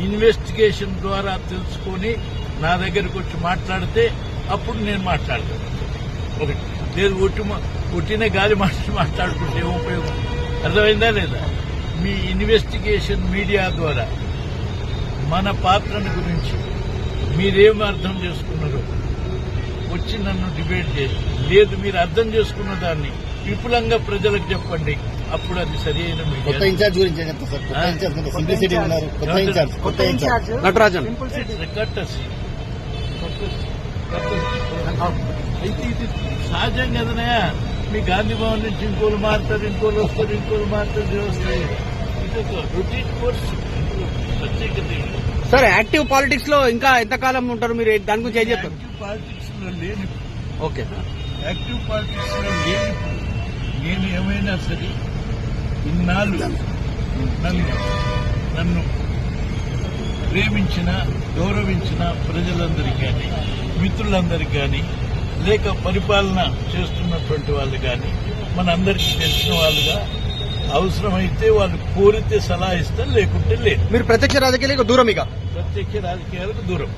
Investigation ద్వారా తెలుసుకొని నా దగ్గరకు వచ్చి మాట్లాడితే అప్పుడు నేను మాట్లాడతాను. ఒకటి లేదు ఒట్టిన గాలి మాట్లాడుకుంటే ఏం ఉపయోగం? అర్థమైందా లేదా? మీ ఇన్వెస్టిగేషన్ మీడియా ద్వారా మన పాత్రను గురించి మీరేం అర్థం చేసుకున్నారో వచ్చి నన్ను డిబేట్ చేసి, లేదు మీరు అర్థం చేసుకున్న దాన్ని విపులంగా ప్రజలకు చెప్పండి, అప్పుడు అది సరి అయిన కొత్త ఇన్ఛార్జ్ గురించి నటరాజన్ అయితే ఇది సహజం కదనయా. మీ గాంధీ భవన్ నుంచి ఇంకోళ్ళు మారుతారు, ఇంకోళ్ళు వస్తారు, ఇంకోళ్ళు మారుతారు, వస్తాయి. ఇది ఒక రొటీన్ కోర్స్, ప్రత్యేకత. సార్, యాక్టివ్ పాలిటిక్స్ లో ఇంకా ఎంతకాలం ఉంటారు మీరు? దాని గురించి ఏం చెప్తారు? యాక్టివ్ పాలిటిక్స్ లో లేని, ఓకే, యాక్టివ్ పాలిటిక్స్ లో లేని నేను ఏమైనా సరే ఇన్నాళ్ళు నన్ను ప్రేమించిన, గౌరవించిన ప్రజలందరికీ కానీ, మిత్రులందరికీ కానీ, లేక పరిపాలన చేస్తున్నటువంటి వాళ్ళు కానీ, మనందరికీ తెలిసిన వాళ్ళుగా అవసరమైతే వాళ్ళు కోరితే సలహా ఇస్తారు, లేకుంటే లేదు. మీరు ప్రత్యక్ష రాజకీయాలకు దూరం, ఇక ప్రత్యక్ష రాజకీయాలకు దూరం.